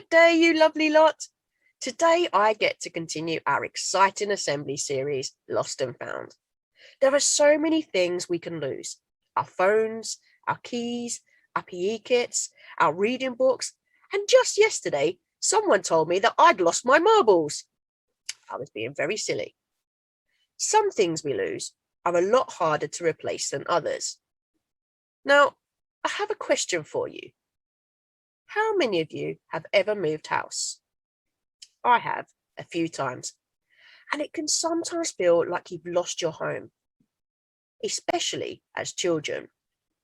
day, you lovely lot. Today I get to continue our exciting assembly series, Lost and Found. There are so many things we can lose. Our phones, our keys, our PE kits, our reading books, and just yesterday, someone told me that I'd lost my marbles. I was being very silly. Some things we lose are a lot harder to replace than others. Now, I have a question for you. How many of you have ever moved house? I have, a few times, and it can sometimes feel like you've lost your home, especially as children,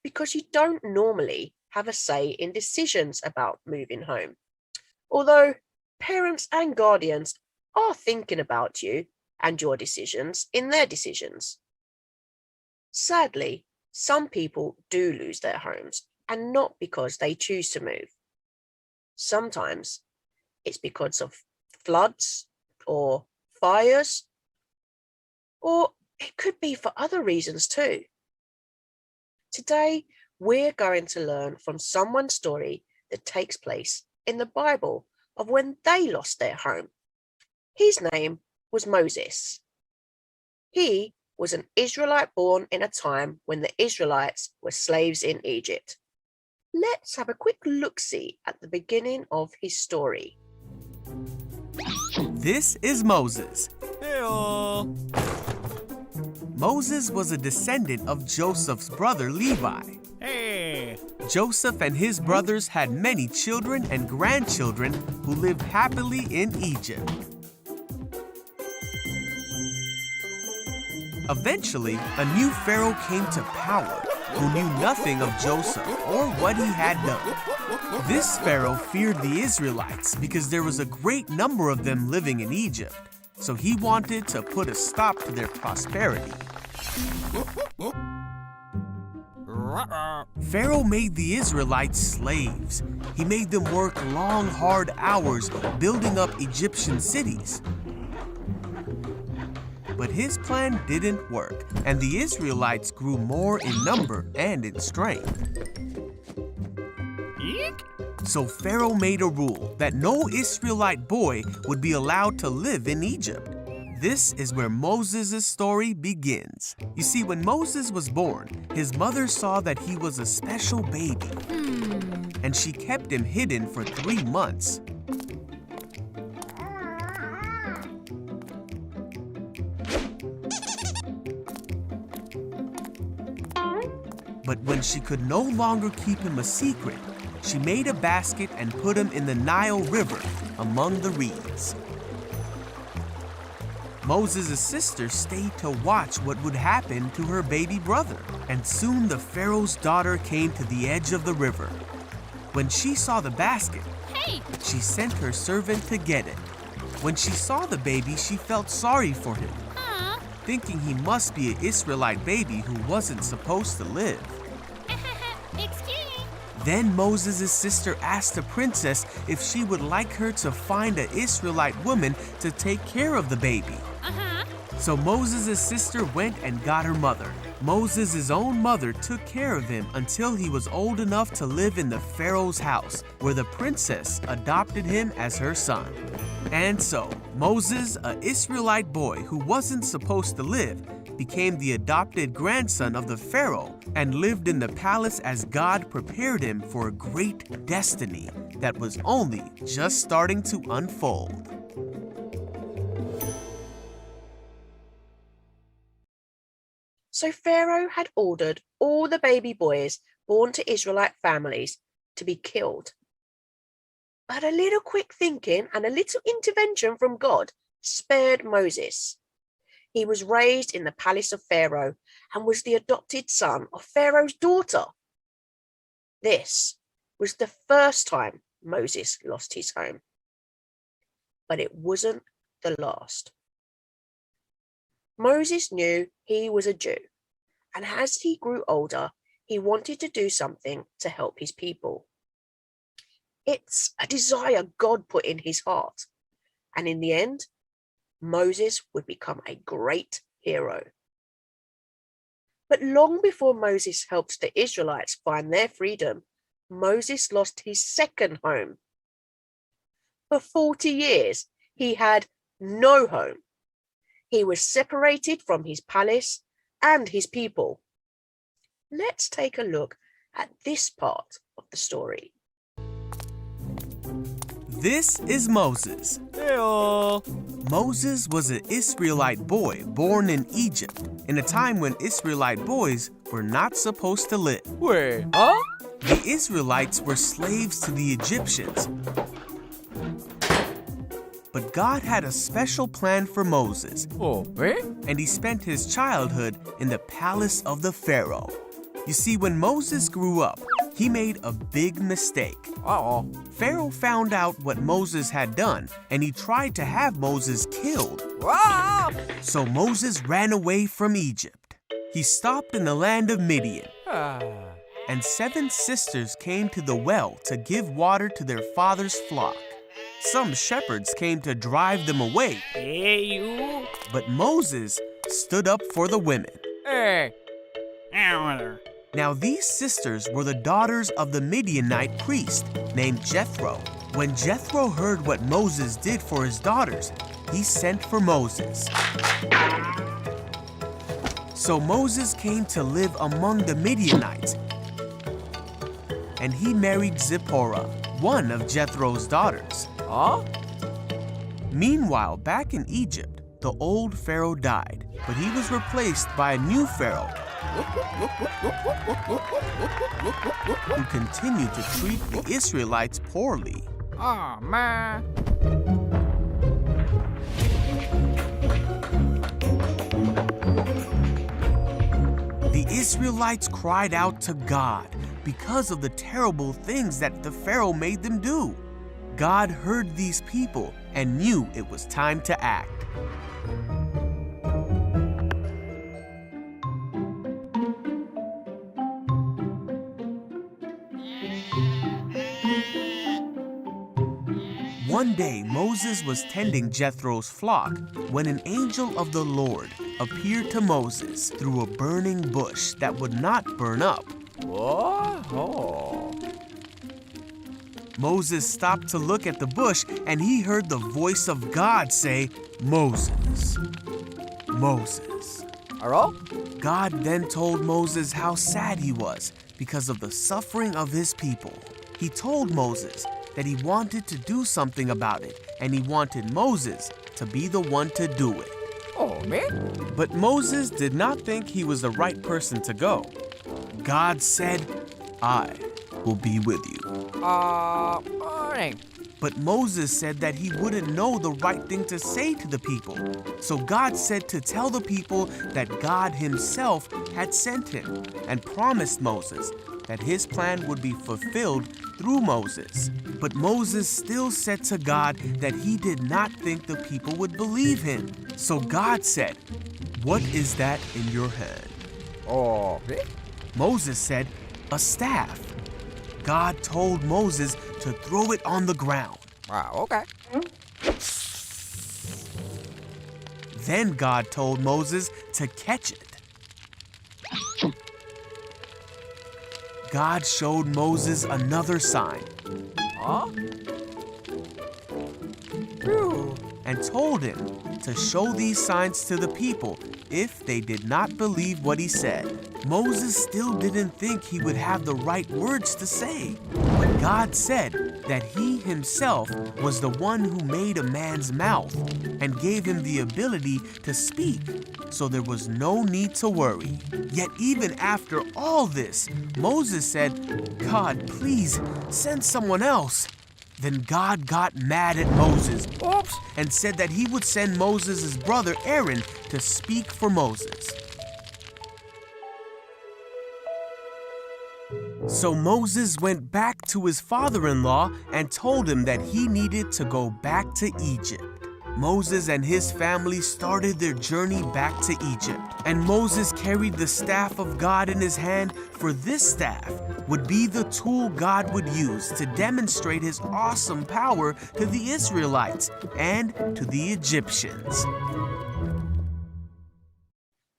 because you don't normally have a say in decisions about moving home. Although parents and guardians are thinking about you and your decisions in their decisions. Sadly, some people do lose their homes, and not because they choose to move. Sometimes it's because of floods or fires, or it could be for other reasons too. Today, we're going to learn from someone's story that takes place in the Bible of when they lost their home. His name was Moses. He was an Israelite born in a time when the Israelites were slaves in Egypt. Let's have a quick look-see at the beginning of his story. This is Moses. Hey-o. Moses was a descendant of Joseph's brother Levi. Hey. Joseph and his brothers had many children and grandchildren who lived happily in Egypt. Eventually, a new pharaoh came to power who knew nothing of Joseph or what he had done. This pharaoh feared the Israelites because there was a great number of them living in Egypt, so he wanted to put a stop to their prosperity. Pharaoh made the Israelites slaves. He made them work long, hard hours building up Egyptian cities. But his plan didn't work, and the Israelites grew more in number and in strength. Eek. So Pharaoh made a rule that no Israelite boy would be allowed to live in Egypt. This is where Moses' story begins. You see, when Moses was born, his mother saw that he was a special baby, and she kept him hidden for 3 months. But when she could no longer keep him a secret, she made a basket and put him in the Nile River among the reeds. Moses' sister stayed to watch what would happen to her baby brother, and soon the Pharaoh's daughter came to the edge of the river. When she saw the basket, she sent her servant to get it. When she saw the baby, she felt sorry for him, thinking he must be an Israelite baby who wasn't supposed to live. Excuse me. Then Moses' sister asked the princess if she would like her to find an Israelite woman to take care of the baby. So Moses' sister went and got her mother. Moses' own mother took care of him until he was old enough to live in the Pharaoh's house, where the princess adopted him as her son. And so, Moses, an Israelite boy who wasn't supposed to live, became the adopted grandson of the Pharaoh and lived in the palace as God prepared him for a great destiny that was only just starting to unfold. So Pharaoh had ordered all the baby boys born to Israelite families to be killed. But a little quick thinking and a little intervention from God spared Moses. He was raised in the palace of Pharaoh and was the adopted son of Pharaoh's daughter. This was the first time Moses lost his home. But it wasn't the last. Moses knew he was a Jew, and as he grew older, he wanted to do something to help his people. It's a desire God put in his heart, and in the end, Moses would become a great hero. But long before Moses helped the Israelites find their freedom, Moses lost his second home. For 40 years, he had no home. He was separated from his palace and his people. Let's take a look at this part of the story. This is Moses. Heyo. Moses was an Israelite boy born in Egypt in a time when Israelite boys were not supposed to live. Wait, huh? The Israelites were slaves to the Egyptians. But God had a special plan for Moses, Oh, eh? and he spent his childhood in the palace of the Pharaoh. You see, when Moses grew up, he made a big mistake. Uh-oh. Pharaoh found out what Moses had done, and he tried to have Moses killed. Ah! So Moses ran away from Egypt. He stopped in the land of Midian, Ah. and 7 sisters came to the well to give water to their father's flock. Some shepherds came to drive them away, Hey, you. but Moses stood up for the women. Hey. Now these sisters were the daughters of the Midianite priest named Jethro. When Jethro heard what Moses did for his daughters, he sent for Moses. So Moses came to live among the Midianites, and he married Zipporah, one of Jethro's daughters. Huh? Meanwhile, back in Egypt, the old Pharaoh died, but he was replaced by a new Pharaoh who continued to treat the Israelites poorly. Oh, man. The Israelites cried out to God because of the terrible things that the Pharaoh made them do. God heard these people and knew it was time to act. One day, Moses was tending Jethro's flock when an angel of the Lord appeared to Moses through a burning bush that would not burn up. What? Oh. Moses stopped to look at the bush, and he heard the voice of God say, "Moses, Moses." Hello? God then told Moses how sad he was because of the suffering of his people. He told Moses that he wanted to do something about it, and he wanted Moses to be the one to do it. Oh, me? But Moses did not think he was the right person to go. God said, "I will be with you." Morning. But Moses said that he wouldn't know the right thing to say to the people. So God said to tell the people that God himself had sent him and promised Moses that his plan would be fulfilled through Moses. But Moses still said to God that he did not think the people would believe him. So God said, "What is that in your hand?" Oh, me? Moses said, "A staff." God told Moses to throw it on the ground. Ah, okay. Then God told Moses to catch it. God showed Moses another sign Huh? Phew. and told him to show these signs to the people if they did not believe what he said. Moses still didn't think he would have the right words to say, but God said that he himself was the one who made a man's mouth and gave him the ability to speak, so there was no need to worry. Yet even after all this, Moses said, "God, please send someone else." Then God got mad at Moses Oops. and said that he would send Moses' brother Aaron to speak for Moses. So Moses went back to his father-in-law and told him that he needed to go back to Egypt. Moses and his family started their journey back to Egypt, and Moses carried the staff of God in his hand, for this staff would be the tool God would use to demonstrate his awesome power to the Israelites and to the Egyptians.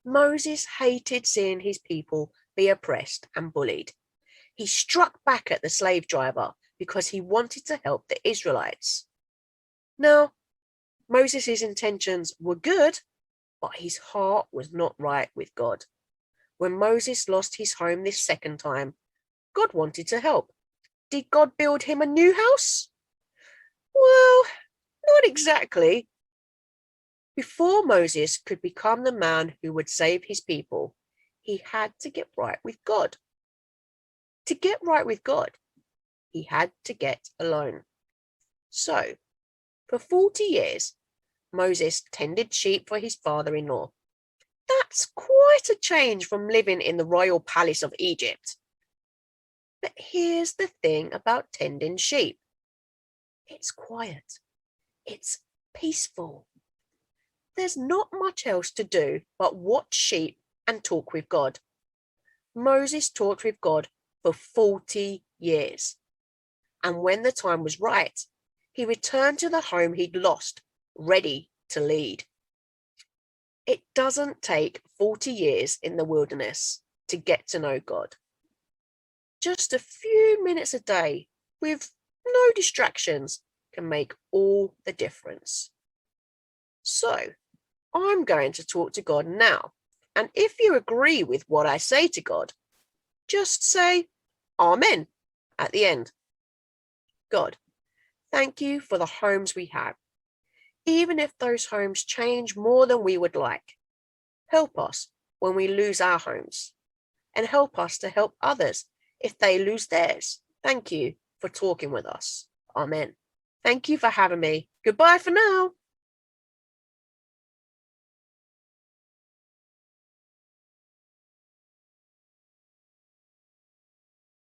Moses hated seeing his people be oppressed and bullied. He struck back at the slave driver because he wanted to help the Israelites. Now, Moses' intentions were good, but his heart was not right with God. When Moses lost his home this second time, God wanted to help. Did God build him a new house? Well, not exactly. Before Moses could become the man who would save his people, he had to get right with God. To get right with God, he had to get alone. So, for 40 years, Moses tended sheep for his father-in-law. That's quite a change from living in the royal palace of Egypt. But here's the thing about tending sheep. It's quiet. It's peaceful. There's not much else to do but watch sheep and talk with God. Moses talked with God for 40 years. And when the time was right, he returned to the home he'd lost, ready to lead. It doesn't take 40 years in the wilderness to get to know God. Just a few minutes a day with no distractions can make all the difference. So, I'm going to talk to God now. And if you agree with what I say to God, just say Amen at the end. God, thank you for the homes we have. Even if those homes change more than we would like, help us when we lose our homes, and help us to help others if they lose theirs. Thank you for talking with us. Amen. Thank you for having me. Goodbye for now.